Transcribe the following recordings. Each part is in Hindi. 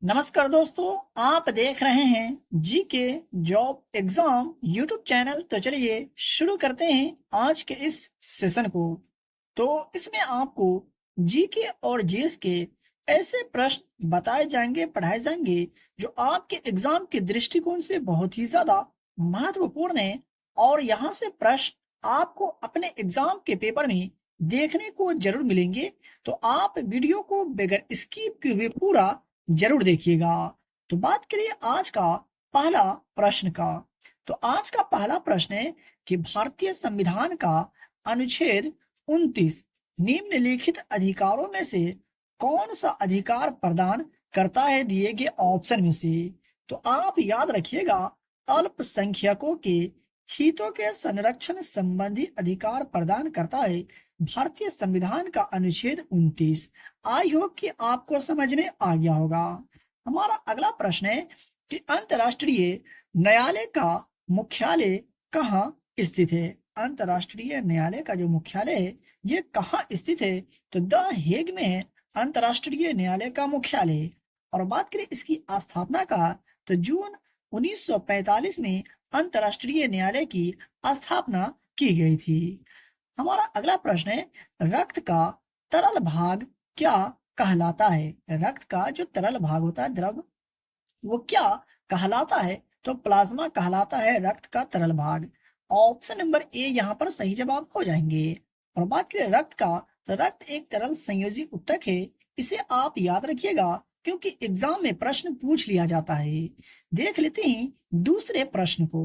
नमस्कार दोस्तों, आप देख रहे हैं जी के जॉब एग्जाम यूट्यूब चैनल। तो चलिए शुरू करते हैं आज के इस सेशन को। तो इसमें आपको जी के और जीएस के ऐसे प्रश्न बताए जाएंगे, पढ़ाए जाएंगे जो आपके एग्जाम के दृष्टिकोण से बहुत ही ज्यादा महत्वपूर्ण है। और यहाँ से प्रश्न आपको अपने एग्जाम के पेपर में देखने को जरूर मिलेंगे। तो आप वीडियो को बगैर स्किप किए हुए पूरा जरूर देखिएगा। तो बात करिए आज का पहला प्रश्न का। तो आज का पहला प्रश्न है कि भारतीय संविधान का अनुच्छेद 29 निम्नलिखित अधिकारों में से कौन सा अधिकार प्रदान करता है दिए गए ऑप्शन में से। तो आप याद रखिएगा, अल्पसंख्यकों के हितों के संरक्षण संबंधी अधिकार प्रदान करता है भारतीय संविधान का अनुच्छेद 29। आई होप कि आपको समझ में आ गया होगा। हमारा अगला प्रश्न है कि अंतर्राष्ट्रीय न्यायालय का मुख्यालय कहाँ स्थित है। अंतर्राष्ट्रीय न्यायालय का जो मुख्यालय है ये कहाँ स्थित है। तो द हेग में है अंतर्राष्ट्रीय न्यायालय का मुख्यालय। और बात करें इसकी स्थापना का, तो जून 1945 में अंतर्राष्ट्रीय न्यायालय की स्थापना की गई थी। हमारा अगला प्रश्न है, रक्त का तरल भाग क्या कहलाता है। रक्त का जो तरल भाग होता है, द्रव, वो क्या कहलाता है। तो प्लाज्मा कहलाता है रक्त का तरल भाग। ऑप्शन नंबर ए यहाँ पर सही जवाब हो जाएंगे। और बात करें रक्त का, तो रक्त एक तरल संयोजी उत्तक है। इसे आप याद रखिएगा क्योंकि एग्जाम में प्रश्न पूछ लिया जाता है। देख लेते हैं दूसरे प्रश्न को।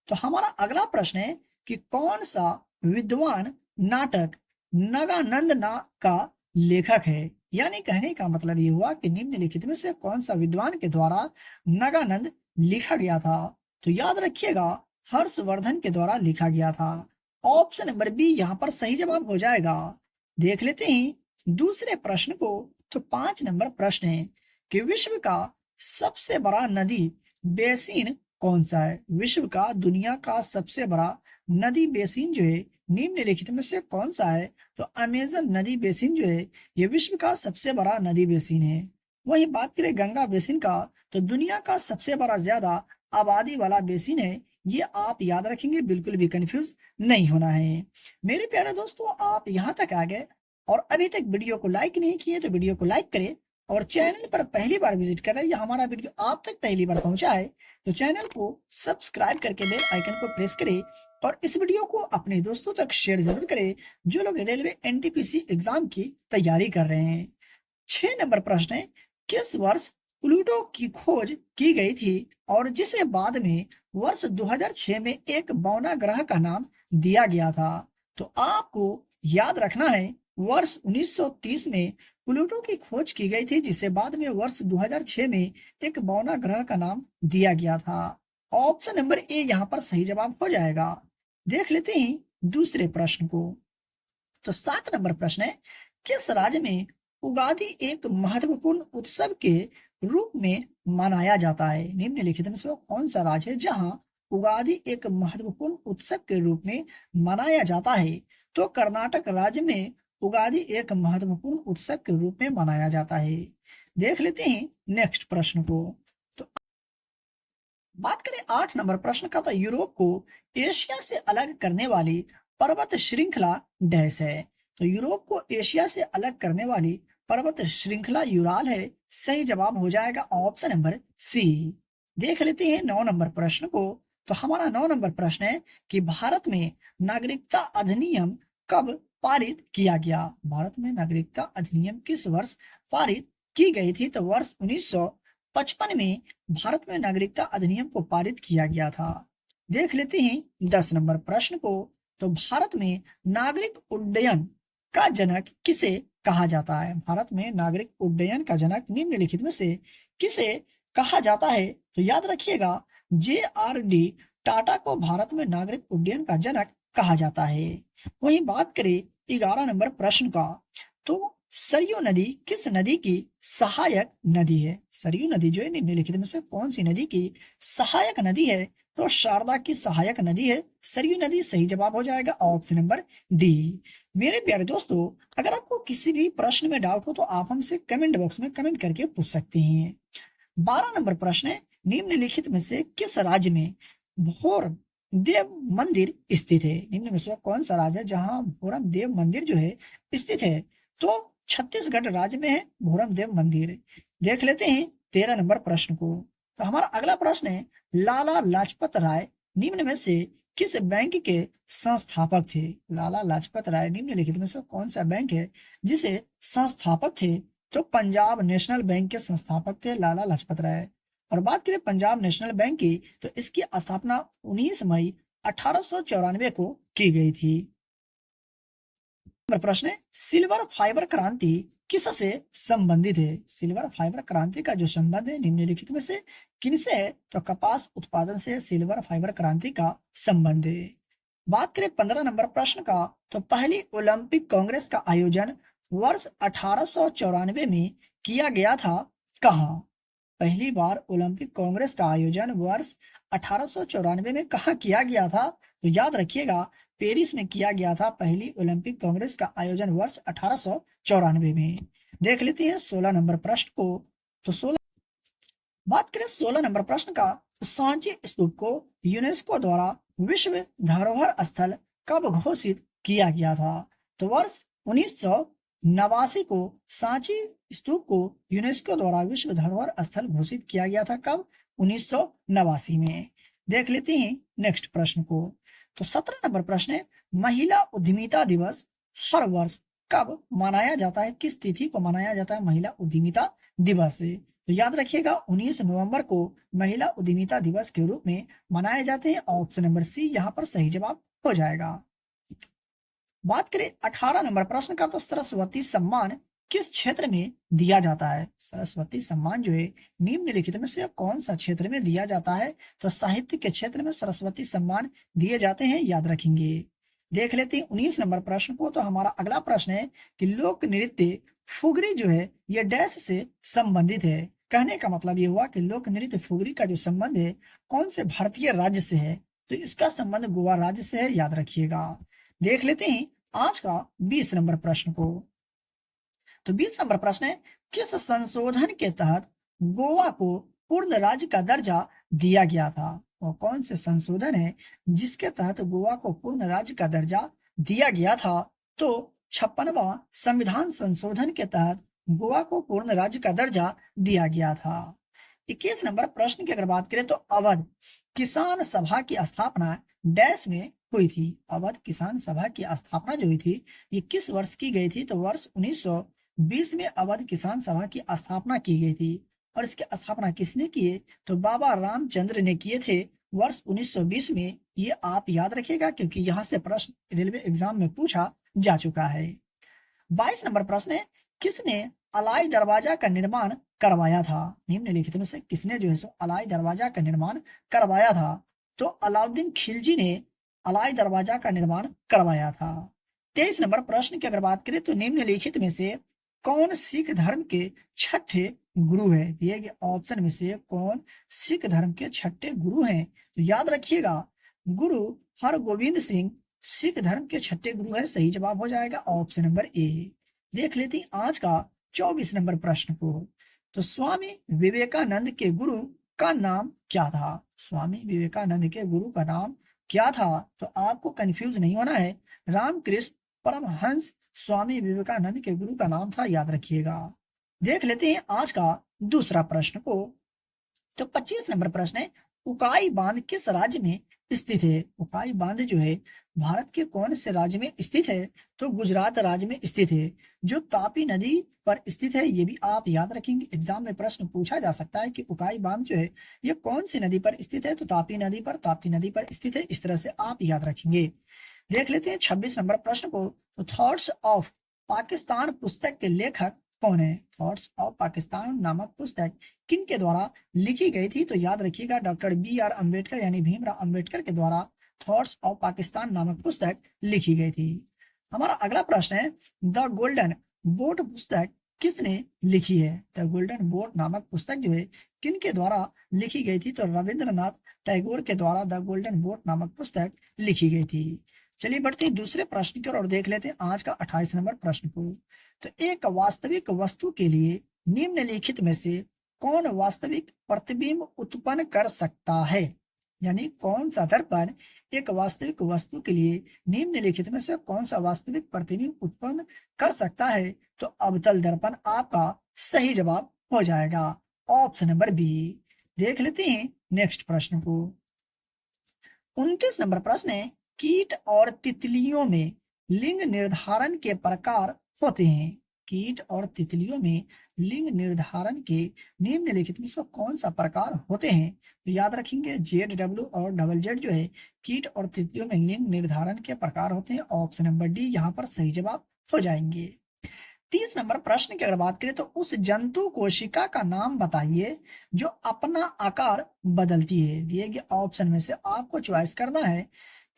तो हमारा अगला प्रश्न है कि कौन सा विद्वान नाटक नगानंद ना का लेखक है। यानी कहने का मतलब ये हुआ कि निम्नलिखित में से कौन सा विद्वान के द्वारा नगानंद लिखा गया था। तो याद रखिएगा, हर्षवर्धन के द्वारा लिखा गया था। ऑप्शन नंबर बी यहाँ पर सही जवाब हो जाएगा। देख लेते हैं दूसरे प्रश्न को। तो 5 नंबर प्रश्न है कि विश्व का सबसे बड़ा नदी बेसिन कौन सा है। विश्व का, दुनिया का सबसे बड़ा नदी बेसिन जो है निम्नलिखित में से कौन सा है। तो अमेजन नदी बेसिन जो है ये विश्व का सबसे बड़ा नदी बेसिन है। वहीं बात करें गंगा बेसिन का, तो दुनिया का सबसे बड़ा ज्यादा आबादी वाला बेसिन है। ये आप याद रखेंगे, बिल्कुल भी कंफ्यूज नहीं होना है। मेरे प्यारे दोस्तों, आप यहाँ तक आ गए और अभी तक वीडियो को लाइक नहीं किए तो वीडियो को लाइक करें। और चैनल पर पहली बार विजिट कर रहे हैं या हमारा वीडियो आप तक पहली बार पहुंचा है तो चैनल को सब्सक्राइब करके बेल आइकन को प्रेस करें। और इस वीडियो को अपने दोस्तों तक शेयर जरूर करें जो लोग रेलवे एनटीपीसी एग्जाम की तैयारी कर रहे हैं। 6 नंबर प्रश्न है, किस वर्ष प्लूटो की खोज की गई थी और जिसे बाद में वर्ष 2006 में एक बौना ग्रह का नाम दिया गया था। तो आपको याद रखना है, वर्ष 1930 में प्लूटो की खोज की गई थी जिसे बाद में वर्ष 2006 में एक बौना ग्रह का नाम दिया गया था। ऑप्शन नंबर ए यहाँ पर सही जवाब हो जाएगा। देख लेते हैं दूसरे प्रश्न को। तो 7 नंबर प्रश्न है, किस राज्य में उगादि एक महत्वपूर्ण उत्सव के रूप में मनाया जाता है। निम्नलिखित में से कौन सा राज्य है जहां उगादि एक महत्वपूर्ण उत्सव के रूप में मनाया जाता है। तो कर्नाटक राज्य में उगादि एक महत्वपूर्ण उत्सव के रूप में मनाया जाता है। देख लेते हैं नेक्स्ट प्रश्न को। तो बात करें 8 नंबर प्रश्न का, तो यूरोप को एशिया से अलग करने वाली पर्वत श्रृंखला डैश है। तो यूरोप को एशिया से अलग करने वाली पर्वत श्रृंखला यूराल है। सही जवाब हो जाएगा ऑप्शन नंबर सी। देख लेते हैं 9 नंबर प्रश्न को। तो हमारा 9 नंबर प्रश्न है कि भारत में नागरिकता अधिनियम कब पारित किया गया। भारत में नागरिकता अधिनियम किस वर्ष पारित की गई थी। तो वर्ष 1955 में भारत में नागरिकता अधिनियम को पारित किया गया था। देख लेते हैं 10 नंबर प्रश्न को। तो भारत में नागरिक उड्डयन का जनक किसे कहा जाता है। भारत में नागरिक उड्डयन का जनक निम्नलिखित में से किसे कहा जाता है। तो याद रखिएगा, JRD टाटा को भारत में नागरिक उड्डयन का जनक कहा जाता है। वहीं बात करें 11 नंबर प्रश्न का, तो सरयू नदी किस नदी की सहायक नदी है। सरयू नदी जो है निम्नलिखित में से कौन सी नदी की सहायक नदी है। तो शारदा की सहायक नदी है सरयू नदी। सही जवाब हो जाएगा ऑप्शन नंबर डी। मेरे प्यारे दोस्तों, अगर आपको किसी भी प्रश्न में डाउट हो तो आप हमसे कमेंट बॉक्स में कमेंट करके पूछ सकते हैं। 12 नंबर प्रश्न है, निम्नलिखित में से किस राज्य में भोर देव मंदिर स्थित है? निम्न में से कौन सा राज्य है जहां भोरम देव मंदिर जो है स्थित है? तो छत्तीसगढ़ राज्य में है भोरम देव मंदिर। देख लेते हैं 13 नंबर प्रश्न को। तो हमारा अगला प्रश्न है, लाला लाजपत राय निम्न में से किस बैंक के संस्थापक थे? लाला लाजपत राय निम्नलिखित में से कौन सा बैंक है जिसे संस्थापक थे? तो पंजाब नेशनल बैंक के संस्थापक थे लाला लाजपत राय। और बात करें पंजाब नेशनल बैंक की, तो इसकी स्थापना 19 मई 1894 को की गई थी। प्रश्न है, सिल्वर फाइबर क्रांति किससे संबंधित है? सिल्वर फाइबर क्रांति का जो संबंध है निम्नलिखित में से किनसे है? तो कपास उत्पादन से सिल्वर फाइबर क्रांति का संबंध है। बात करें 15 नंबर प्रश्न का, तो पहली ओलंपिक कांग्रेस का आयोजन वर्ष 1894 में किया गया था कहाँ? पहली बार ओलंपिक कांग्रेस का आयोजन वर्ष 1894 में कहाँ किया गया था? तो याद रखिएगा, पेरिस में किया गया था पहली ओलंपिक कांग्रेस का आयोजन वर्ष 1894 में। देख लेते हैं 16 नंबर प्रश्न को। तो 16 बात करें 16 नंबर प्रश्न का, तो सांची स्तूप को यूनेस्को द्वारा विश्व धरोहर स्थल कब घोषित किया गया था? तो वर्ष 1989 को सांची स्तूप को यूनेस्को द्वारा विश्व धरोहर स्थल घोषित किया गया था। कब? 1989 में। देख लेते हैं नेक्स्ट प्रश्न को। तो 17 नंबर प्रश्न है, महिला उद्यमिता दिवस हर वर्ष कब मनाया जाता है? किस तिथि को मनाया जाता है महिला उद्यमिता दिवस? तो याद रखिएगा 19 नवंबर को महिला उद्यमिता दिवस के रूप में मनाए जाते हैं। ऑप्शन नंबर सी यहाँ पर सही जवाब हो जाएगा। बात करें 18 नंबर प्रश्न का, तो सरस्वती सम्मान किस क्षेत्र में दिया जाता है? सरस्वती सम्मान जो है निम्नलिखित में से कौन सा क्षेत्र में दिया जाता है? तो साहित्य के क्षेत्र में सरस्वती सम्मान दिए जाते हैं, याद रखेंगे। देख लेते हैं 19 नंबर प्रश्न को। तो हमारा अगला प्रश्न है कि लोक नृत्य फुगरी जो है ये डैश से संबंधित है। कहने का मतलब ये हुआ कि लोक नृत्य फुगरी का जो संबंध है कौन से भारतीय राज्य से है? तो इसका संबंध गोवा राज्य से है, याद रखिएगा। देख लेते हैं आज का 20 नंबर प्रश्न को। तो 20 नंबर प्रश्न है, किस संशोधन के तहत गोवा को पूर्ण राज्य का दर्जा दिया गया था? और कौन से संशोधन है जिसके तहत गोवा को पूर्ण राज्य का दर्जा दिया गया था? तो 56वां संविधान संशोधन के तहत गोवा को पूर्ण राज्य का दर्जा दिया गया था। 21 नंबर प्रश्न की अगर बात करें, तो अवध किसान सभा की स्थापना डैश में हुई थी? अवध किसान सभा की स्थापना जो हुई थी ये किस वर्ष की गई थी? तो वर्ष 1920 में अवध किसान सभा की स्थापना की गई थी। और इसकी स्थापना किसने की है? तो बाबा रामचंद्र ने किए थे वर्ष 1920 में। ये आप याद रखिएगा क्योंकि यहाँ से प्रश्न रेलवे एग्जाम में पूछा जा चुका है। 22 नंबर प्रश्न है, किसने अलाई दरवाजा का निर्माण करवाया था? निम्नलिखित में से किसने जो है सो अलाई दरवाजा का निर्माण करवाया था? तो अलाउद्दीन खिलजी ने अलाई दरवाजा का निर्माण करवाया था। 23 नंबर प्रश्न की अगर बात करें, तो निम्नलिखित में से कौन सिख धर्म के छठे गुरु है? दिए गए ऑप्शन में से कौन सिख धर्म के छठे गुरु हैं? तो याद रखिएगा, गुरु हरगोविंद सिंह सिख धर्म के छठे गुरु है। सही जवाब हो जाएगा ऑप्शन नंबर ए। देख लेते हैं आज का 24 नंबर प्रश्न को। तो स्वामी विवेकानंद के गुरु का नाम क्या था? स्वामी विवेकानंद के गुरु का नाम क्या था? तो आपको कंफ्यूज नहीं होना है, रामकृष्ण परमहंस स्वामी विवेकानंद के गुरु का नाम था, याद रखिएगा। देख लेते हैं आज का दूसरा प्रश्न को। तो 25 नंबर प्रश्न है, उकाई बांध किस राज्य में स्थित है? उकाई बांध जो है भारत के कौन से राज्य में स्थित है? तो गुजरात राज्य में स्थित है, जो तापी नदी पर स्थित है। ये भी आप याद रखेंगे, एग्जाम में प्रश्न पूछा जा सकता है कि उकाई बांध जो है ये कौन सी नदी पर स्थित है? तो तापी नदी पर स्थित है। इस तरह से आप याद रखेंगे। देख लेते हैं 26 नंबर प्रश्न को। तो थॉट्स ऑफ पाकिस्तान पुस्तक के लेखक कौन है? थॉट्स ऑफ पाकिस्तान नामक पुस्तक किन के द्वारा लिखी गई थी? तो याद रखिएगा, डॉक्टर BR अम्बेडकर यानी भीमराव अम्बेडकर के द्वारा थॉट्स ऑफ पाकिस्तान नामक पुस्तक लिखी गई थी। हमारा अगला प्रश्न है, द गोल्डन बोट पुस्तक किसने लिखी है? द गोल्डन बोट नामक पुस्तक जो है किन के द्वारा लिखी गई थी? तो रविंद्रनाथ टैगोर के द्वारा द गोल्डन बोट नामक पुस्तक लिखी गई थी। चलिए बढ़ते हैं दूसरे प्रश्न की ओर और देख लेते हैं आज का 28 नंबर प्रश्न को। तो एक वास्तविक वस्तु के लिए निम्नलिखित में से कौन वास्तविक प्रतिबिंब उत्पन्न कर सकता है? यानी कौन सा दर्पण एक वास्तविक वस्तु के लिए निम्नलिखित में से कौन सा वास्तविक प्रतिबिंब उत्पन्न कर सकता है? तो अवतल दर्पण आपका सही जवाब हो जाएगा, ऑप्शन नंबर बी। देख लेते हैं नेक्स्ट प्रश्न को। 29 नंबर प्रश्न है, कीट और तितलियों में लिंग निर्धारण के प्रकार होते हैं। कीट और तितलियों में लिंग निर्धारण के निम्नलिखित में से कौन सा प्रकार होते हैं? तो याद रखेंगे ZW और ZZ जो है कीट और तितलियों में लिंग निर्धारण के प्रकार होते हैं, ऑप्शन नंबर डी यहाँ पर सही जवाब हो जाएंगे। 30 नंबर प्रश्न की अगर बात करें तो उस जंतु कोशिका का नाम बताइए जो अपना आकार बदलती है। दिए गए ऑप्शन में से आपको चॉइस करना है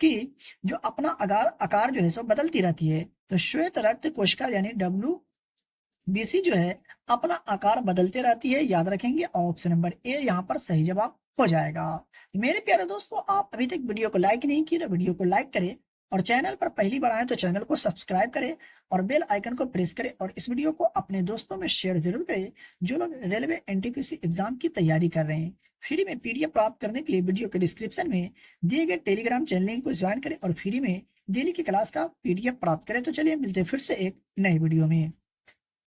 कि जो अपना आकार जो है सो बदलती रहती है। तो श्वेत रक्त कोशिका यानी WBC जो है अपना आकार बदलते रहती है, याद रखेंगे ऑप्शन नंबर ए यहाँ पर सही जवाब हो जाएगा। मेरे प्यारे दोस्तों, आप अभी तक वीडियो को लाइक नहीं किए तो वीडियो को लाइक करें, और चैनल पर पहली बार आए तो चैनल को सब्सक्राइब करें और बेल आइकन को प्रेस करें, और इस वीडियो को अपने दोस्तों में शेयर जरूर करें जो लोग रेलवे NTPC एग्जाम की तैयारी कर रहे हैं। फ्री में PDF प्राप्त करने के लिए वीडियो के डिस्क्रिप्शन में दिए गए टेलीग्राम चैनल लिंक को ज्वाइन करें और फ्री में डेली की क्लास का PDF प्राप्त करें। तो चलिए मिलते हैं फिर से एक नई वीडियो में।